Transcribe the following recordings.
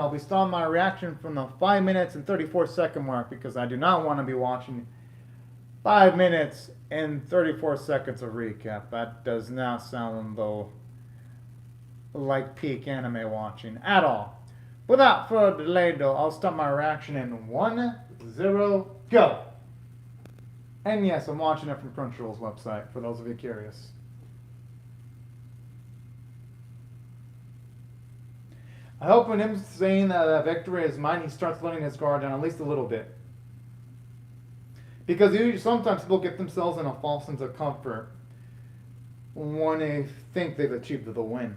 I'll be stopping my reaction from the 5 minutes and 34-second mark because I do not want to be watching 5 minutes and 34 seconds of recap. That does not sound though like peak anime watching at all. Without further delay though, I'll start my reaction in 1-0, go! And yes, I'm watching it from Crunchyroll's website, for those of you curious. I hope when him saying that victory is mine, he starts letting his guard down at least a little bit. Because sometimes people get themselves in a false sense of comfort when they think they've achieved the win.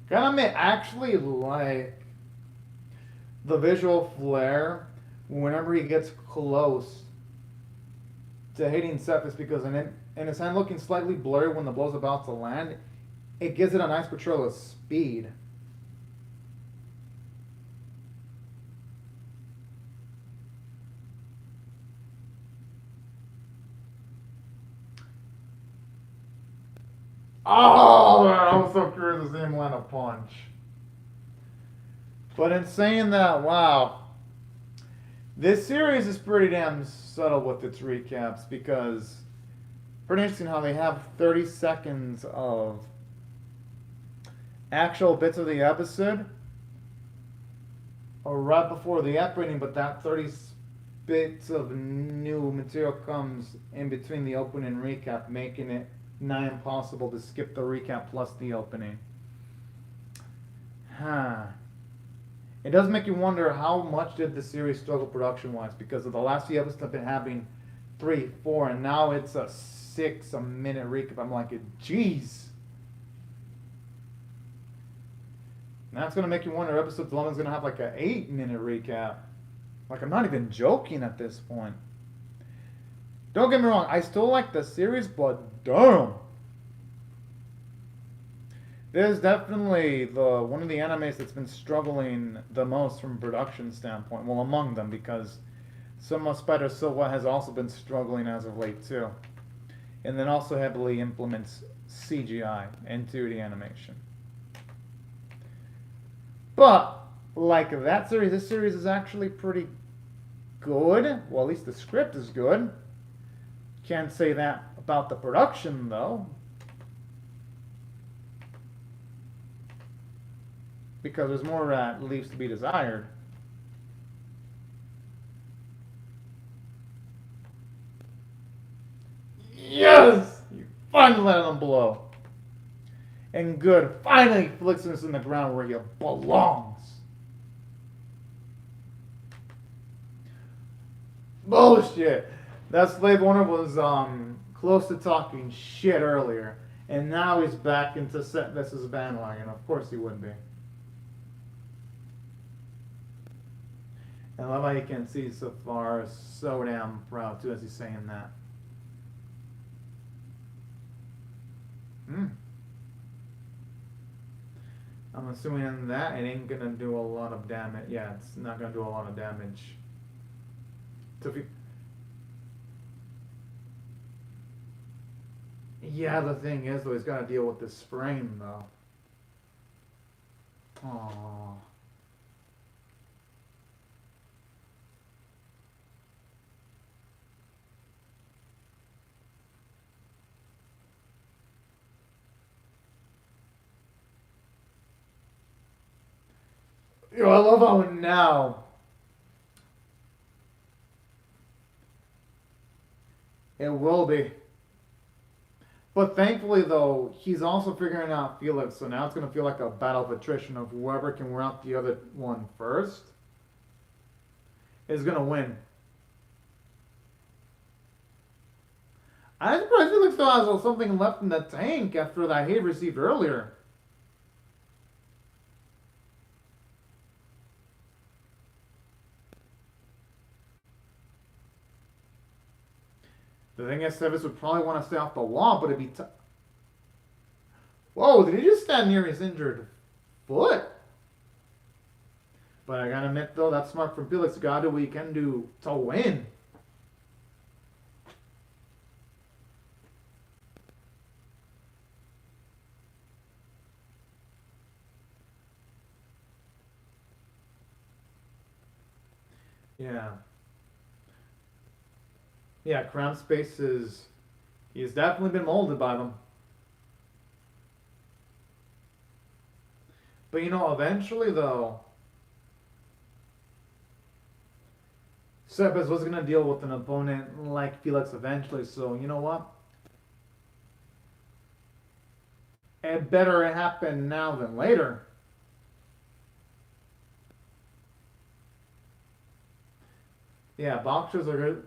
Gotta admit, I actually like the visual flair whenever he gets close to hitting CESTVS, because in his hand looking slightly blurry when the blow's about to land, it gives it a nice portrayal of speed. Oh, I was so curious to see him land a punch. But in saying that, wow, this series is pretty damn subtle with its recaps, because pretty interesting how they have 30 seconds of actual bits of the episode or right before the opening, but that 30 bits of new material comes in between the opening and recap, making it nigh impossible to skip the recap plus the opening. It does make you wonder how much did the series struggle production-wise, because of the last few episodes have been having 3, 4, and now it's a 6-minute recap. I'm like, jeez. Now it's gonna make you wonder. Episode 11 is gonna have like an 8-minute recap. Like, I'm not even joking at this point. Don't get me wrong, I still like the series, but damn. There's definitely one of the animes that's been struggling the most from a production standpoint. Well, among them, because Summer Spider Silhouette has also been struggling as of late too. And then also heavily implements CGI and 2D animation. But, like that series, this series is actually pretty good. Well, at least the script is good. Can't say that about the production, though. Because there's more that leaves to be desired. Yes! You finally let him blow. And good, finally flicks us in the ground where he belongs. Bullshit. That slave owner was close to talking shit earlier, and now he's back into CESTVS' bandwagon. Of course he would be. I love how you can see so far so damn proud too as he's saying that. I'm assuming that it ain't gonna do a lot of damage. Yeah, it's not gonna do a lot of damage. Yeah, the thing is though, he's gotta deal with this sprain though. Aww. Yo, I love how now it will be. But thankfully, though, he's also figuring out Felix, so now it's going to feel like a battle of attrition of whoever can wear out the other one first is going to win. I'm surprised Felix still has something left in the tank after that hit received earlier. The thing is, CESTVS would probably want to stay off the wall, but it'd be tough. Whoa, did he just stand near his injured foot? But I gotta admit, though, that's smart from Felix. Gotta do what he can do to win. Yeah. Yeah, cramp space is. He's definitely been molded by them. But you know, eventually though, CESTVS was gonna deal with an opponent like Felix eventually. So you know what? It better happen now than later. Yeah, boxers are good.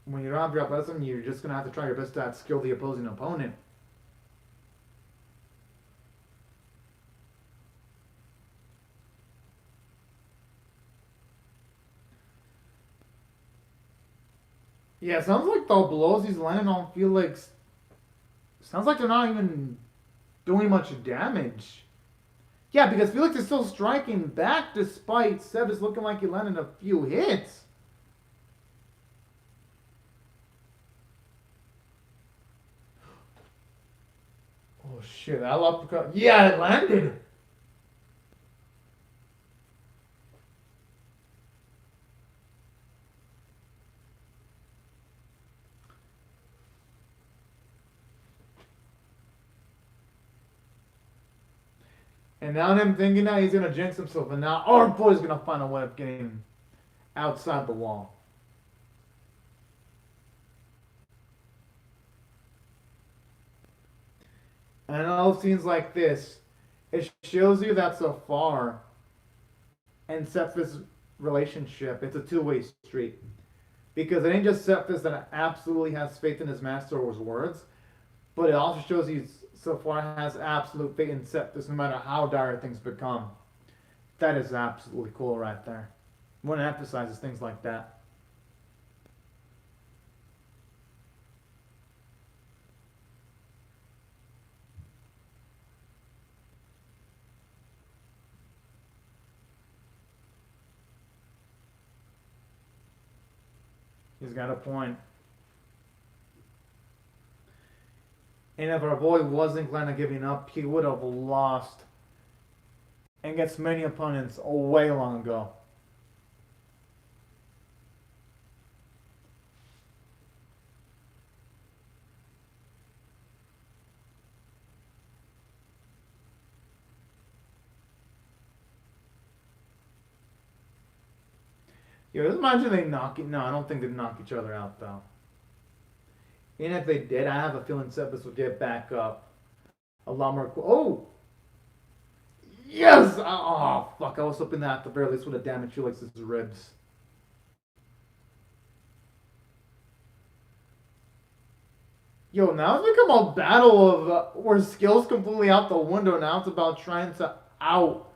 When you don't have your athleticism, you're just gonna have to try your best to outskill the opposing opponent. Yeah, it sounds like the blows he's landing on Felix. Sounds like they're not even doing much damage. Yeah, because Felix is still striking back despite CESTVS looking like he landed a few hits. Oh shit, that uppercut. Yeah, it landed. And now I'm thinking that he's gonna jinx himself, and now our boy's gonna find a way of getting outside the wall. And in all scenes like this, it shows you that so far in CESTVS' relationship, it's a two-way street. Because it ain't just CESTVS that absolutely has faith in his master or his words, but it also shows you so far has absolute faith in CESTVS no matter how dire things become. That is absolutely cool right there. One emphasizes things like that. He's got a point. And if our boy wasn't planning on giving up, he would have lost and gets many opponents way long ago. Yo, just imagine they knock it. No, I don't think they'd knock each other out though. And if they did, I have a feeling CESTVS would get back up a lot more. Oh, yes! Oh, fuck! I was hoping that at the very least would have damaged Felix's ribs. Yo, now it's become a battle of where skills completely out the window. Now it's about trying to out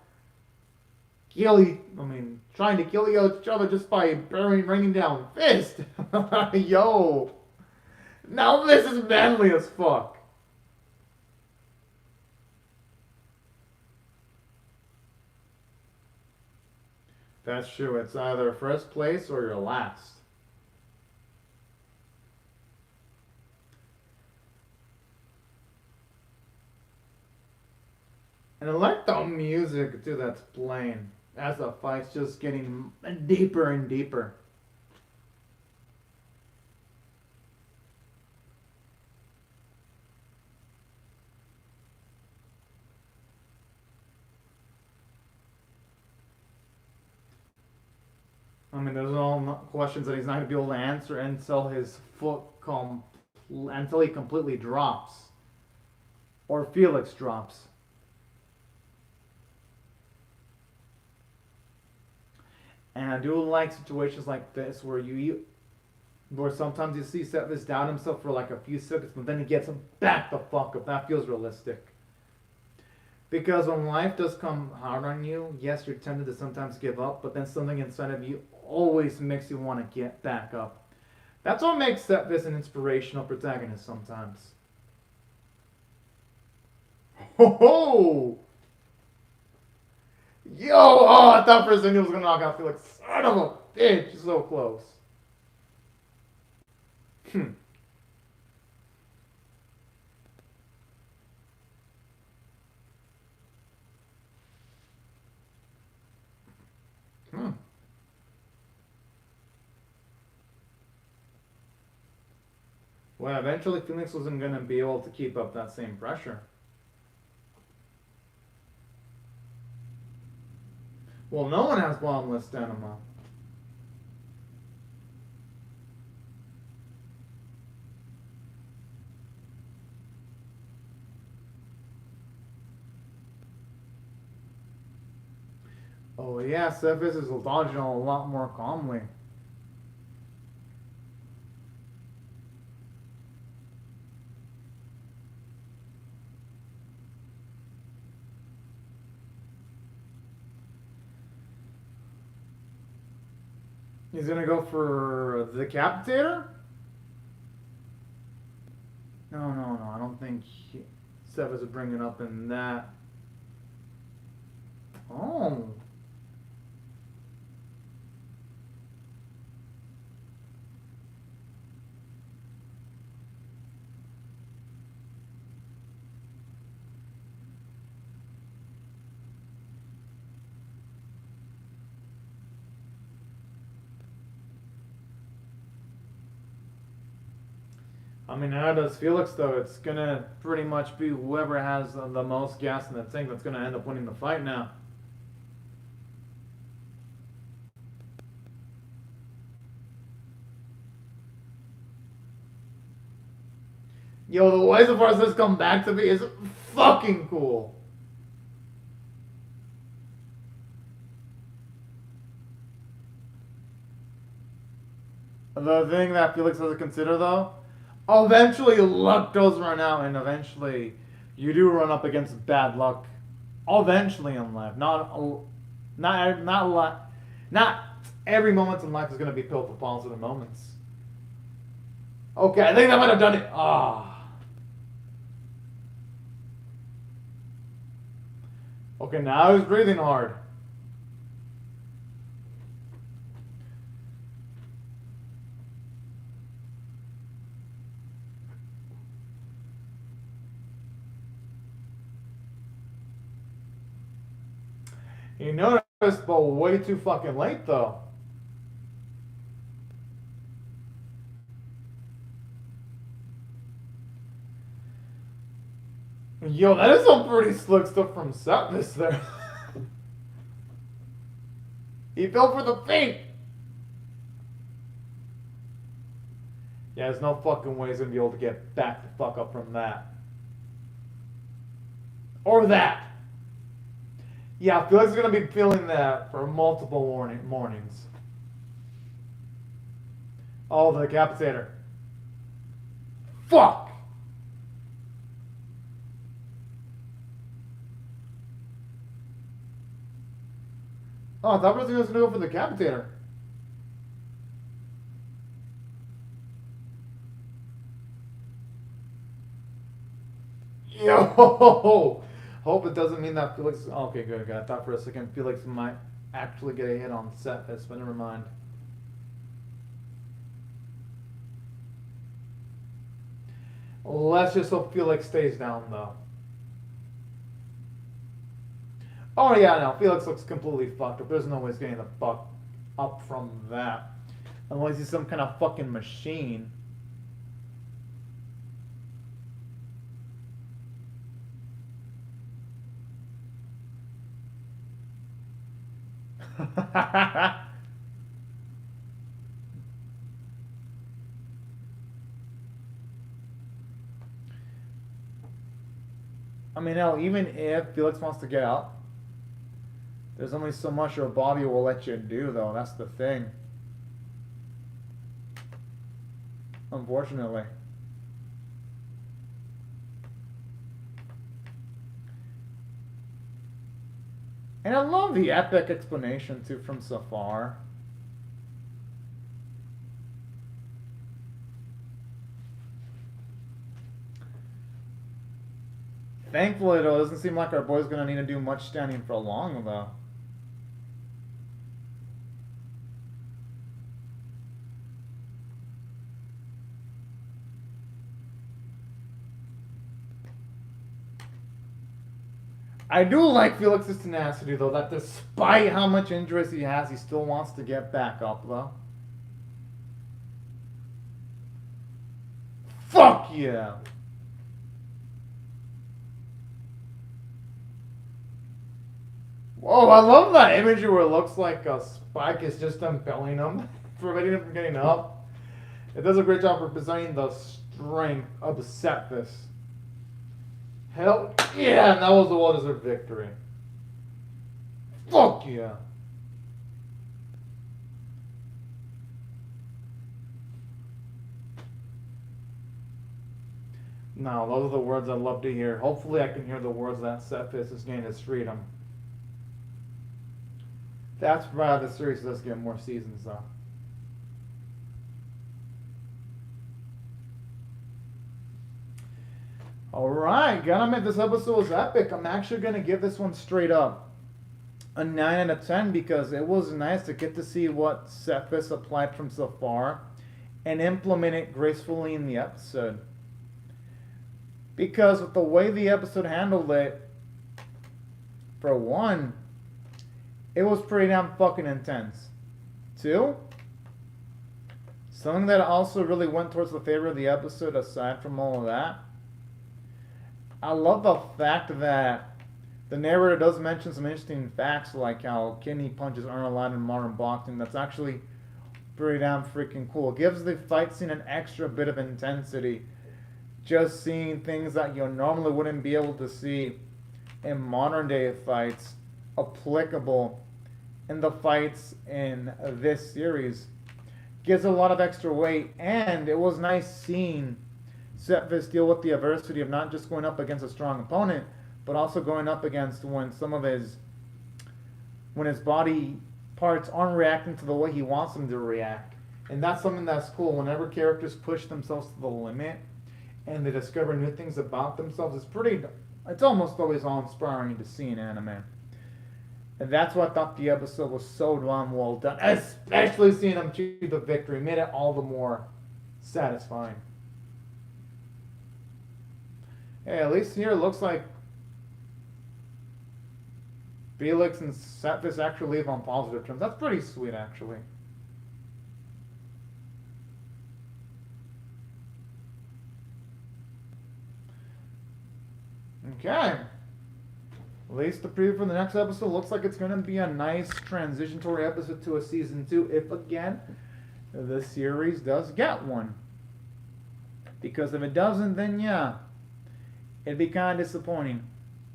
trying to kill each other just by raining down fist. Yo, now this is manly as fuck. That's true. It's either first place or your last. And I like the music too that's playing as the fight's just getting deeper and deeper. I mean, those are all questions that he's not going to be able to answer until his foot until he completely drops, or Felix drops. And I do like situations like this where sometimes you see CESTVS down himself for like a few seconds, but then he gets him back the fuck up. That feels realistic. Because when life does come hard on you, yes, you're tempted to sometimes give up, but then something inside of you always makes you want to get back up. That's what makes CESTVS an inspirational protagonist sometimes. Ho ho! Yo! Oh, I thought for a second he was gonna knock out Felix. Son of a bitch! So close. Hmm. Hmm. Well, eventually Phoenix wasn't going to be able to keep up that same pressure. Well, no one has bottomless stamina. Oh yeah, CESTVS is dodging a lot more calmly. He's gonna go for the Decapitator? No, I don't think CESTVS would bring it up in that. Oh. I mean, how does Felix though? It's gonna pretty much be whoever has the most gas in the tank that's gonna end up winning the fight now. Yo, the way so far as this come back to me is fucking cool. The thing that Felix has to consider though, eventually luck does run out, and eventually you do run up against bad luck. Eventually in life, not every moment in life is going to be filled with positive moments. Okay, I think I might have done it. Okay, now he's breathing hard. You noticed, but way too fucking late though. Yo, that is some pretty slick stuff from CESTVS there. He fell for the feint. Yeah, there's no fucking way he's gonna be able to get back the fuck up from that. Or that. Yeah, Felix is gonna be feeling that for multiple mornings. Oh, the Decapitator. Fuck! Oh, I thought he was gonna go for the Decapitator. Yo! Hope it doesn't mean that Felix. Okay, good. I thought for a second Felix might actually get a hit on CESTVS, but never mind. Let's just hope Felix stays down, though. Oh, yeah, no. Felix looks completely fucked up. There's no way he's getting the fuck up from that. Unless he's some kind of fucking machine. I mean, hell, even if Felix wants to get out, there's only so much your body will let you do, though. That's the thing. Unfortunately. And I love the epic explanation, too, from Safar. Thankfully, though, it doesn't seem like our boy's gonna need to do much standing for long, though. I do like Felix's tenacity, though, that despite how much injuries he has, he still wants to get back up, though. Fuck! yeah. Whoa, I love that imagery where it looks like a Spike is just impaling him, preventing him from getting up. It does a great job representing the strength of the CESTVS. Hell yeah, and that was a well-deserved victory. Fuck yeah. Now, those are the words I love to hear. Hopefully I can hear the words that CESTVS is gaining his freedom. That's why the series does get more seasons, though. Alright, gotta admit this episode was epic. I'm actually gonna give this one straight up a 9 out of 10 because it was nice to get to see what CESTVS applied from so far and implement it gracefully in the episode. Because with the way the episode handled it, for one, it was pretty damn fucking intense. Two, something that also really went towards the favor of the episode aside from all of that, I love the fact that the narrator does mention some interesting facts like how kidney punches aren't allowed in modern boxing. That's actually pretty damn freaking cool. It gives the fight scene an extra bit of intensity. Just seeing things that you normally wouldn't be able to see in modern day fights applicable in the fights in this series gives a lot of extra weight, and it was nice seeing CESTVS deal with the adversity of not just going up against a strong opponent, but also going up against when his body parts aren't reacting to the way he wants them to react. And that's something that's cool. Whenever characters push themselves to the limit and they discover new things about themselves, it's almost always awe-inspiring to see in anime. And that's why I thought the episode was so damn well done. Especially seeing him achieve the victory made it all the more satisfying. Hey, at least here it looks like Felix and CESTVS actually leave on positive terms. That's pretty sweet, actually. Okay. At least the preview for the next episode looks like it's going to be a nice transitionary episode to a season 2, if again, the series does get one. Because if it doesn't, then yeah, it'd be kind of disappointing.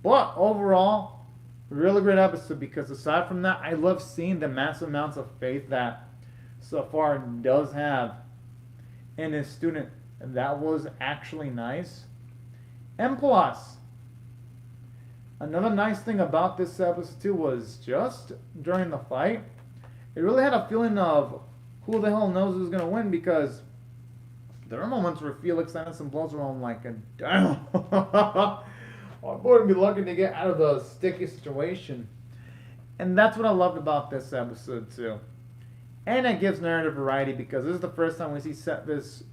But overall, really great episode because aside from that, I love seeing the massive amounts of faith that Safar does have in his student. And that was actually nice. And plus, another nice thing about this episode too was just during the fight, it really had a feeling of who the hell knows who's going to win, because there are moments where Felix Anderson blows around like a damn. I'm going to be lucky to get out of the sticky situation. And that's what I loved about this episode too. And it gives narrative variety because this is the first time we see CESTVS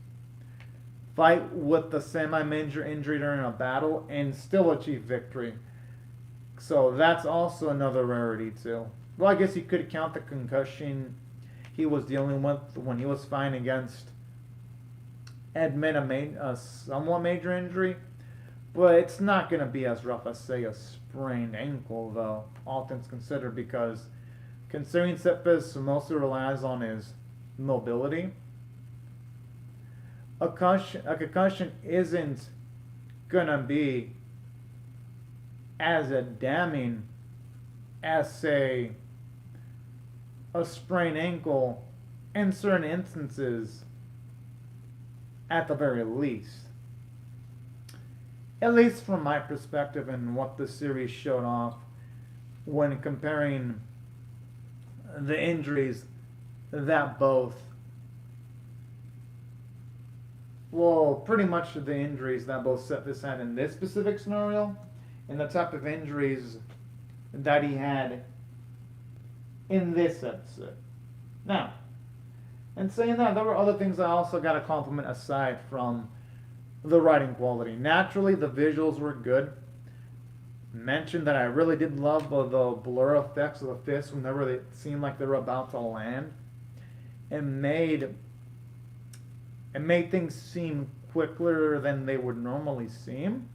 fight with the semi-major injury during a battle and still achieve victory. So that's also another rarity too. Well, I guess you could count the concussion he was dealing with when he was fighting against admit a somewhat major injury. But it's not going to be as rough as, say, a sprained ankle, though, all things considered, because considering CESTVS mostly relies on his mobility, a concussion isn't going to be as damning as, say, a sprained ankle in certain instances, at the very least. At least from my perspective and what the series showed off when comparing the injuries that pretty much the injuries that both CESTVS had in this specific scenario and the type of injuries that he had in this episode. Now, in saying that, there were other things I also got to compliment aside from the writing quality. Naturally, the visuals were good. Mentioned that I really did love the blur effects of the fists whenever they seemed like they were about to land. It made things seem quicker than they would normally seem.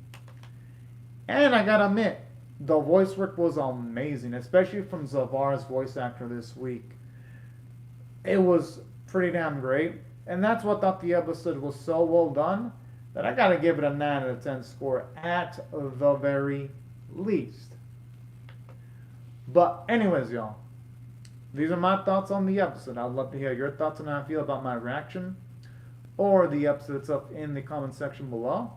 And I gotta admit, the voice work was amazing, especially from Zavar's voice actor this week. It was pretty damn great. And that's what thought the episode was so well done that I gotta give it a 9 out of 10 score at the very least. But anyways, y'all, these are my thoughts on the episode. I'd love to hear your thoughts on how I feel about my reaction or the episode itself in the comment section below.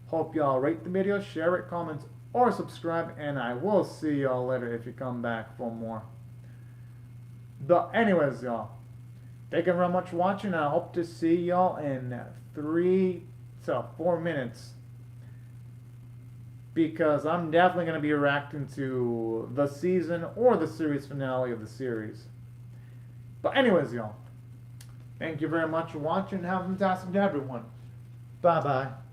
Hope y'all rate the video, share it, comment, or subscribe, and I will see y'all later if you come back for more. But anyways, y'all, thank you very much for watching. I hope to see y'all in 3 to 4 minutes, because I'm definitely going to be reacting to the season or the series finale of the series. But anyways, y'all, thank you very much for watching. Have a fantastic day, everyone. Bye-bye.